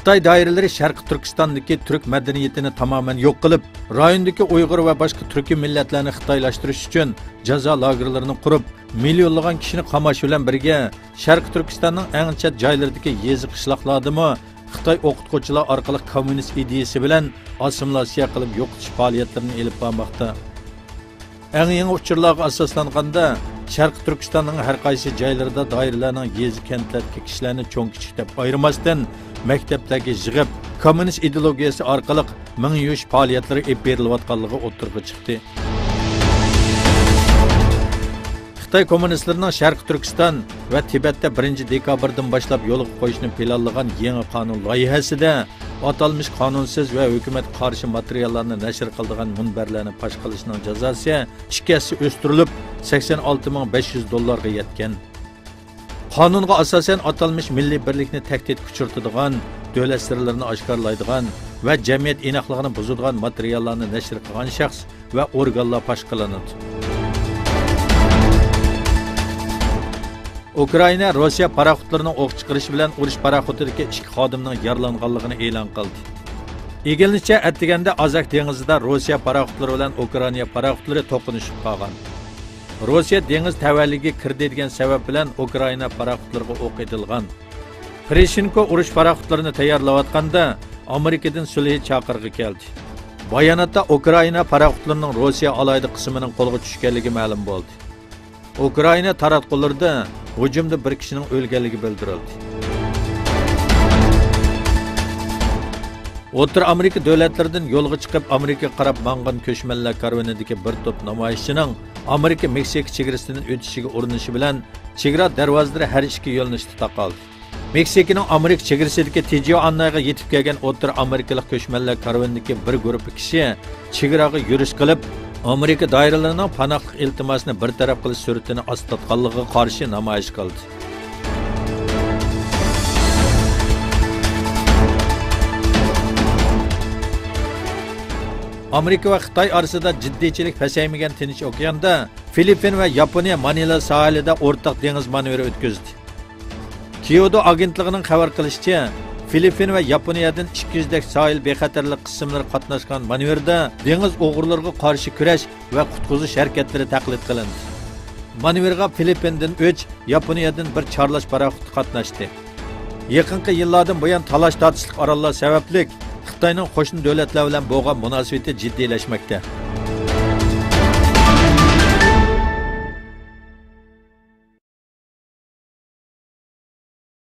Xitoy doiralari Sharqiy Turkistondagi turk madaniyatini tamoman yo'q qilib, rayondagi Uyg'ur va boshqa turk millatlarni xitoylashtirish uchun jazo lagerlarini qurib, millionlagan kishini qamash bilan birga Sharqiy Turkistonning eng chet joylaridagi yezi qishloqlardami Xitoy o'qituvchilar orqali kommunist ideyasi bilan assimilyatsiya qilib yo'qotish faoliyatlarini olib bormoqda. Eng yangi uchurlarga asoslanganda Sharqiy Turkistonning har qaysi joylarida doiralarning yezi kentlardagi kishilarni cho'ng-kichik deb ayirmasdan maktabdagi yig'ib kommunist ideologiyasi orqali ming yuvish faoliyatlari olib berilayotganligi o'tirg'i chiqdi. Xitoy kommunistlarining Sharqiy Turkiston va Tibetda 1-dekabrdan boshlab yo'lga qo'yishni planlagan yangi qonun loyihasida atalmış qonunsiz va hukumat qarshi materiallarni nashr qiladigan munbarlarni fosh qilishning jazosi 2 hassa o'stirilib $86,500 ga yetgan. Qonunga asosan atalmış milliy birlikni tahdid kuchirtadigan, davlat sirlarini oshkorlaydigan va jamiyat inoqligini buzadigan materiallarni nashr qilgan shaxs va organlar fosh qilinadi. Ukraina Rossiya paraxotlarining o'q chiqarishi bilan urush paraxotidagi 2 xodimning yaralanganligini e'lon qildi. Egilishicha atdiganda Azak dengizida Rossiya paraxotlari bilan Ukraina paraxotlari to'qnashib qolgan. Rossiya dengiz tavalligiga kirdi degan sabab bilan Ukraina paraxotlariga o'q etilgan. Poroshenko urush paraxotlarini tayyorlayotganda Amerikadan sulh chaqirg'i keldi. Bayonotda Ukraina paraxotlarining Rossiya alayda qismining qo'lga tushganligi ma'lum bo'ldi. Ukraina taratqularida hujumda bir kishining o'lganligi bildirildi. O'rta Amerika davlatlaridan yo'lga chiqib Amerika qarab mang'an ko'chmanlar karvonidagi bir to'p namoyishchining Amerika Meksika chegarasidan o'tishiga urinishi bilan chegara darvozalari har ikki yo'nalishda taqaldi. Meksikaning Amerika chegarasidagi Tijuanaga yetib kelgan o'rta Amerikalik ko'chmanlar karvonidagi bir guruh kishi chegaraga yurish qilib Amerika doiralarining panohlik iltimosini bir taraf qilish suratini aslatganligiga qarshi namoyish qildi. Amerika va Xitoy orasida jiddiychilik pasaymagan Tinch okeanda Filippin va Yaponiya Manila sohilida o'rtaq dengiz manevri o'tkazdi. Kyoto agentligining xabar qilishicha, Filippin va Yaponiyadan 200 dak sohil bexatarlik qismlari qatnashgan manevrda dengiz o'g'irlariga qarshi kurash va qutqizish harakatlari taqlid qilindi. Manevrga Filippindan 3, Yaponiyadan 1 charlash paraxoti qatnashdi. Yaqinqi yillardan buyon talash-tortishlik orollar sababli Xitoyning qo'shni davlatlar bilan bo'lgan munosabati jiddiylashmoqda.